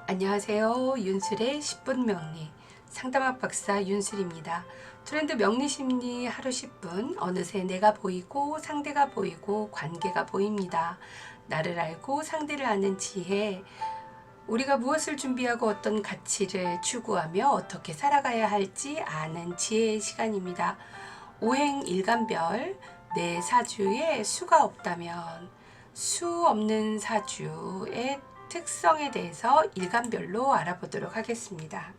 안녕하세요. 윤술의 10분 명리 상담학 박사 윤술입니다. 트렌드 명리 심리 하루 10분. 어느새 내가 보이고 상대가 보이고 관계가 보입니다. 나를 알고 상대를 아는 지혜. 우리가 무엇을 준비하고 어떤 가치를 추구하며 어떻게 살아가야 할지 아는 지혜의 시간입니다. 오행일간별 내 사주에 수가 없다면 수 없는 사주의 특성에 대해서 일간별로 알아보도록 하겠습니다.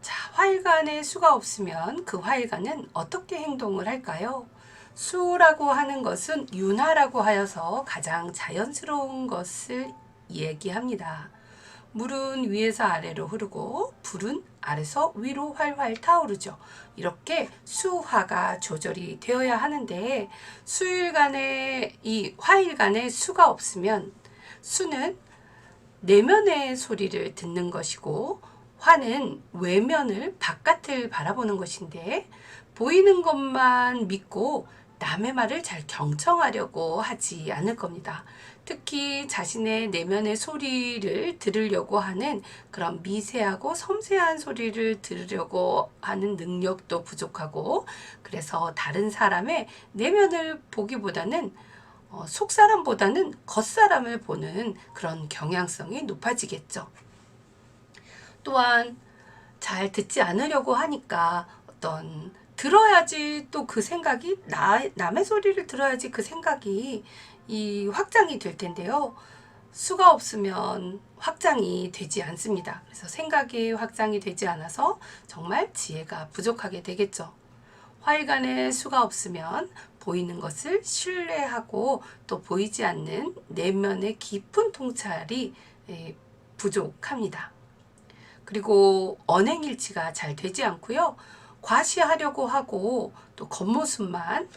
자, 화일간에 수가 없으면 그 화일간은 어떻게 행동을 할까요? 수라고 하는 것은 윤화라고 하여서 가장 자연스러운 것을 얘기합니다. 물은 위에서 아래로 흐르고 불은 아래서 위로 활활 타오르죠. 이렇게 수화가 조절이 되어야 하는데 수일간에 이 화일간에 수가 없으면 수는 내면의 소리를 듣는 것이고 화는 외면을 바깥을 바라보는 것인데 보이는 것만 믿고 남의 말을 잘 경청하려고 하지 않을 겁니다. 특히 자신의 내면의 소리를 들으려고 하는 그런 미세하고 섬세한 소리를 들으려고 하는 능력도 부족하고, 그래서 다른 사람의 내면을 보기보다는 속사람보다는 겉사람을 보는 그런 경향성이 높아지겠죠. 또한 잘 듣지 않으려고 하니까 들어야지 또 그 생각이 남의 소리를 들어야지 그 생각이 확장이 될 텐데요. 수가 없으면 확장이 되지 않습니다. 그래서 생각이 확장이 되지 않아서 정말 지혜가 부족하게 되겠죠. 화일간에 수가 없으면 보이는 것을 신뢰하고 또 보이지 않는 내면의 깊은 통찰이 부족합니다. 그리고 언행일치가 잘 되지 않고요. 과시하려고 하고 또 겉모습만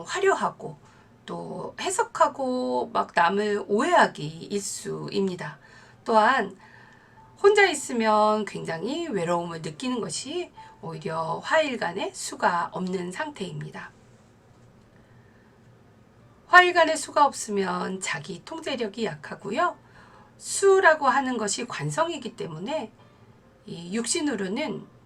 화려하고 또 해석하고 막 남을 오해하기 일수입니다. 또한 혼자 있으면 굉장히 외로움을 느끼는 것이 오히려 화일간에 수가 없는 상태입니다. 화일간에 수가 없으면 자기 통제력이 약하고요. 수라고 하는 것이 관성이기 때문에 이 육신으로는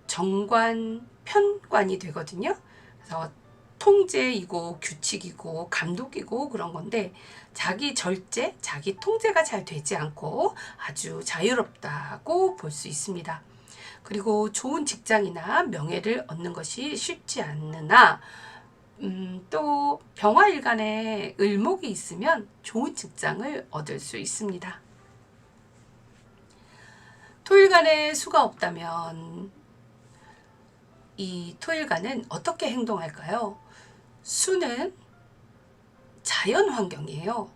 정관, 편관이 되거든요. 그래서 통제이고 규칙이고 감독이고 그런 건데 자기 절제, 자기 통제가 잘 되지 않고 아주 자유롭다고 볼 수 있습니다. 그리고 좋은 직장이나 명예를 얻는 것이 쉽지 않으나 또 병화일간에 을목이 있으면 좋은 직장을 얻을 수 있습니다. 토일간에 수가 없다면 이 토일간은 어떻게 행동할까요? 수는 자연 환경이에요.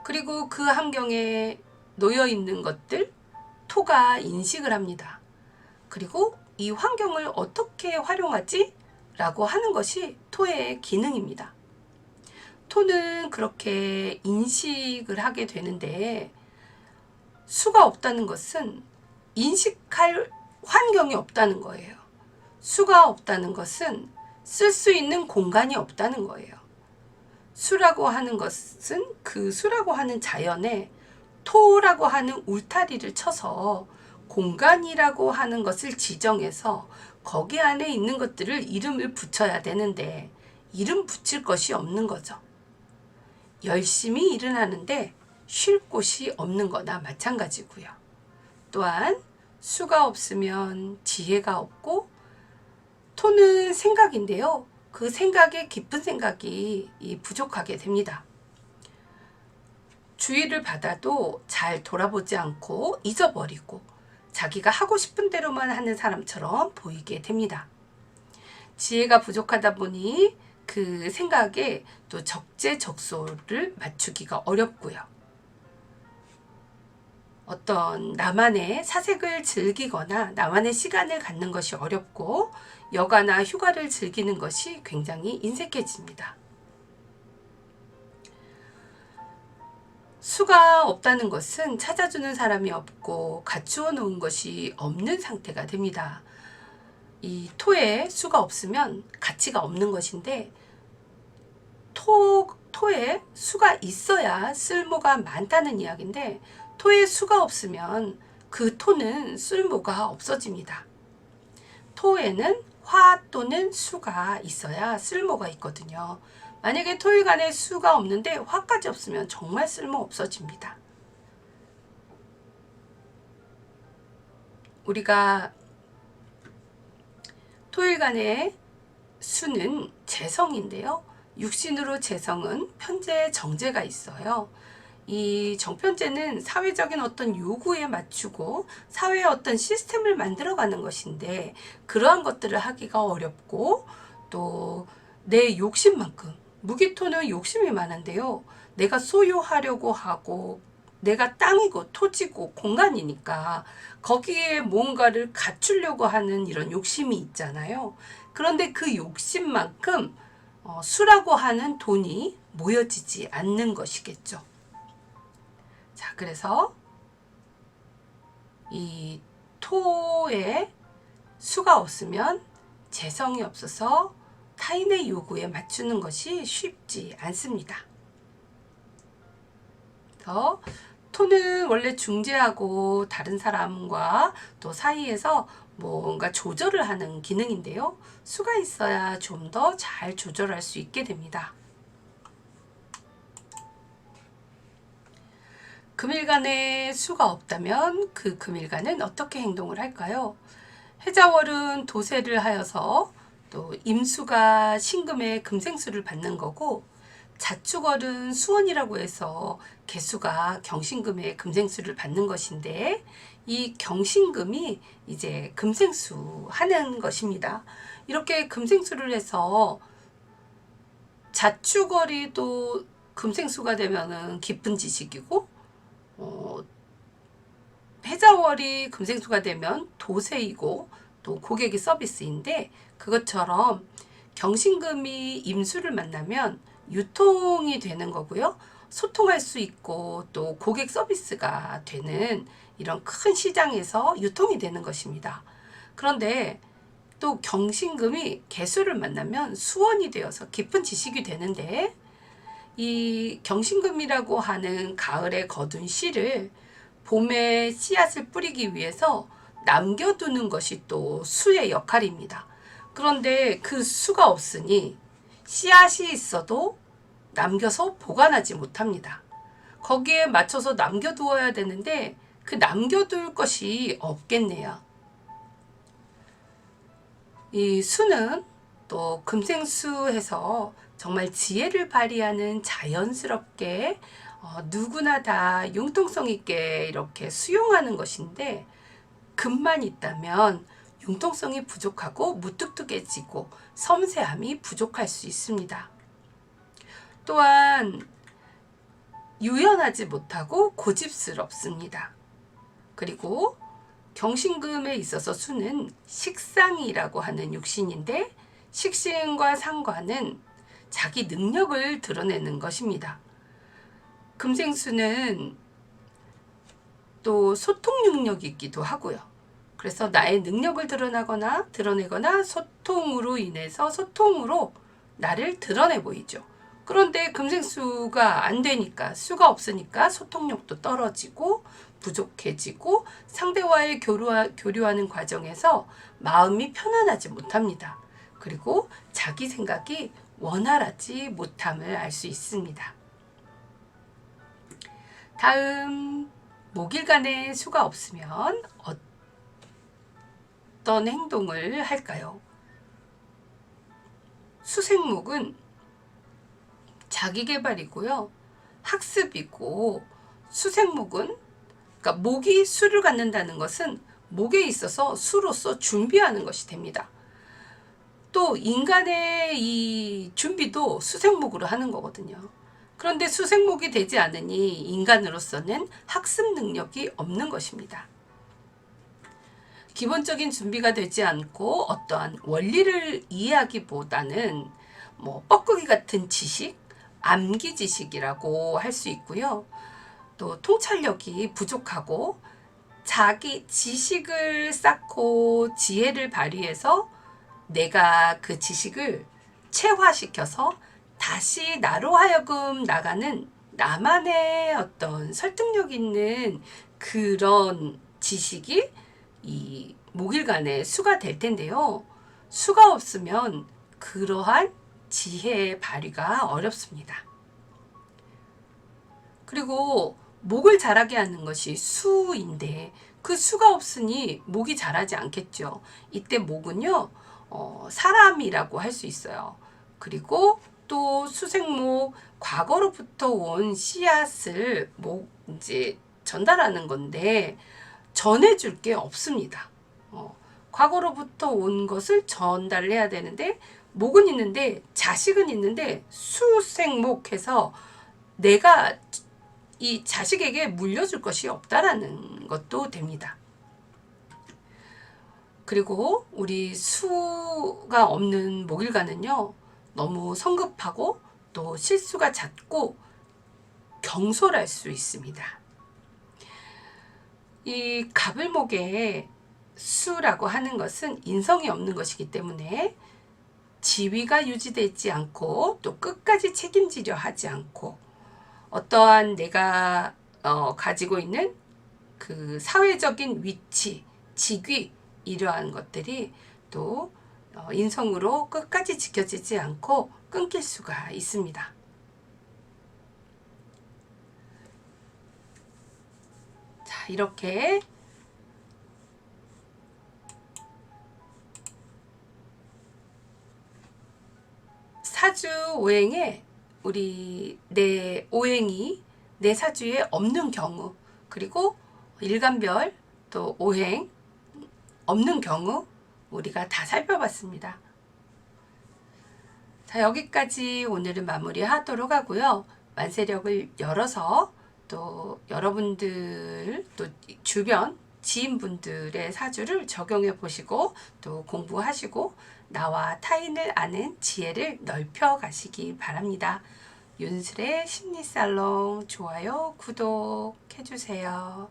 그리고 그 환경에 놓여 있는 것들 토가 인식을 합니다. 그리고 이 환경을 어떻게 활용하지? 라고 하는 것이 토의 기능입니다. 토는 그렇게 인식을 하게 되는데 수가 없다는 것은 인식할 환경이 없다는 거예요. 수가 없다는 것은 쓸 수 있는 공간이 없다는 거예요. 수라고 하는 것은 그 수라고 하는 자연에 토라고 하는 울타리를 쳐서 공간이라고 하는 것을 지정해서 거기 안에 있는 것들을 이름을 붙여야 되는데 이름 붙일 것이 없는 거죠. 열심히 일을 하는데 쉴 곳이 없는 거나 마찬가지고요. 또한 수가 없으면 지혜가 없고 토는 생각인데요. 그 생각에 깊은 생각이 부족하게 됩니다. 주의를 받아도 잘 돌아보지 않고 잊어버리고 자기가 하고 싶은 대로만 하는 사람처럼 보이게 됩니다. 지혜가 부족하다 보니 그 생각에 또 적재적소를 맞추기가 어렵고요. 어떤 나만의 사색을 즐기거나 나만의 시간을 갖는 것이 어렵고 여가나 휴가를 즐기는 것이 굉장히 인색해집니다. 수가 없다는 것은 찾아주는 사람이 없고 갖추어 놓은 것이 없는 상태가 됩니다. 이 토에 수가 없으면 가치가 없는 것인데 토 토에 수가 있어야 쓸모가 많다는 이야기인데, 토에 수가 없으면 그 토는 쓸모가 없어집니다. 토에는 화 또는 수가 있어야 쓸모가 있거든요. 만약에 토일간에 수가 없는데 화까지 없으면 정말 쓸모 없어집니다. 우리가 토일간의 수는 재성인데요. 육신으로 재성은 편재, 정재가 있어요. 이 정편재는 사회적인 어떤 요구에 맞추고 사회의 어떤 시스템을 만들어가는 것인데, 그러한 것들을 하기가 어렵고, 또 내 욕심만큼, 무기토는 욕심이 많은데요. 내가 소유하려고 하고, 내가 땅이고 토지고 공간이니까 거기에 뭔가를 갖추려고 하는 이런 욕심이 있잖아요. 그런데 그 욕심만큼 수라고 하는 돈이 모여지지 않는 것이겠죠. 자, 그래서 이 토에 수가 없으면 재성이 없어서 타인의 요구에 맞추는 것이 쉽지 않습니다. 그래서 토는 원래 중재하고 다른 사람과 또 사이에서 뭔가 조절을 하는 기능인데요. 수가 있어야 좀 더 잘 조절할 수 있게 됩니다. 금일간에 수가 없다면 그 금일간은 어떻게 행동을 할까요? 해자월은 도세를 하여서 또 임수가 신금의 금생수를 받는 거고, 자축월은 수원이라고 해서 개수가 경신금의 금생수를 받는 것인데, 이 경신금이 이제 금생수 하는 것입니다. 이렇게 금생수를 해서 자축월이 또 금생수가 되면은 기쁜 지식이고, 해자월이 금생수가 되면 도세이고 또 고객이 서비스인데, 그것처럼 경신금이 임수를 만나면 유통이 되는 거고요. 소통할 수 있고 또 고객 서비스가 되는 이런 큰 시장에서 유통이 되는 것입니다. 그런데 또 경신금이 개수를 만나면 수원이 되어서 깊은 지식이 되는데, 이 경신금이라고 하는 가을에 거둔 씨를 봄에 씨앗을 뿌리기 위해서 남겨두는 것이 또 수의 역할입니다. 그런데 그 수가 없으니 씨앗이 있어도 남겨서 보관하지 못합니다. 거기에 맞춰서 남겨두어야 되는데 그 남겨둘 것이 없겠네요. 이 수는 또 금생수해서 정말 지혜를 발휘하는 자연스럽게 누구나 다 융통성 있게 이렇게 수용하는 것인데, 금만 있다면 융통성이 부족하고 무뚝뚝해지고 섬세함이 부족할 수 있습니다. 또한 유연하지 못하고 고집스럽습니다. 그리고 경신금에 있어서 수는 식상이라고 하는 육신인데, 식신과 상관은 자기 능력을 드러내는 것입니다. 금생수는 또 소통 능력이 있기도 하고요. 그래서 나의 능력을 드러내거나 소통으로 인해서 소통으로 나를 드러내 보이죠. 그런데 금생수가 안 되니까, 수가 없으니까 소통력도 떨어지고 부족해지고 상대와의 교류하는 과정에서 마음이 편안하지 못합니다. 그리고 자기 생각이 원활하지 못함을 알 수 있습니다. 다음, 목일간에 수가 없으면 어떤 행동을 할까요? 수생목은 자기개발이고요. 학습이고, 수생목은, 그러니까 목이 수를 갖는다는 것은 목에 있어서 수로서 준비하는 것이 됩니다. 또 인간의 이 준비도 수생목으로 하는 거거든요. 그런데 수생목이 되지 않으니 인간으로서는 학습 능력이 없는 것입니다. 기본적인 준비가 되지 않고 어떠한 원리를 이해하기보다는 뻐꾸기 같은 지식, 암기 지식이라고 할 수 있고요. 또 통찰력이 부족하고 자기 지식을 쌓고 지혜를 발휘해서 내가 그 지식을 체화시켜서 다시 나로 하여금 나가는 나만의 어떤 설득력 있는 그런 지식이 이 목일간의 수가 될 텐데요. 수가 없으면 그러한 지혜의 발휘가 어렵습니다. 그리고 목을 자라게 하는 것이 수인데 그 수가 없으니 목이 자라지 않겠죠. 이때 목은요, 사람이라고 할 수 있어요. 그리고 또 수생목, 과거로부터 온 씨앗을 이제 전달하는 건데 전해줄 게 없습니다. 과거로부터 온 것을 전달을 해야 되는데 목은 있는데 자식은 있는데 수생목해서 내가 이 자식에게 물려줄 것이 없다라는 것도 됩니다. 그리고 우리 수가 없는 목일간은요, 너무 성급하고 또 실수가 잦고 경솔할 수 있습니다. 이 갑을목의 수라고 하는 것은 인성이 없는 것이기 때문에 지위가 유지되지 않고 또 끝까지 책임지려 하지 않고 어떠한 내가 가지고 있는 그 사회적인 위치, 직위 이러한 것들이 또 인성으로 끝까지 지켜지지 않고 끊길 수가 있습니다. 자, 이렇게 사주 오행에 우리 내 오행이 내 사주에 없는 경우, 그리고 일간별 또 오행 없는 경우 우리가 다 살펴봤습니다. 자, 여기까지 오늘은 마무리하도록 하고요. 만세력을 열어서 또 여러분들 또 주변 지인분들의 사주를 적용해 보시고 또 공부하시고 나와 타인을 아는 지혜를 넓혀 가시기 바랍니다. 윤슬의 심리살롱 좋아요, 구독 해주세요.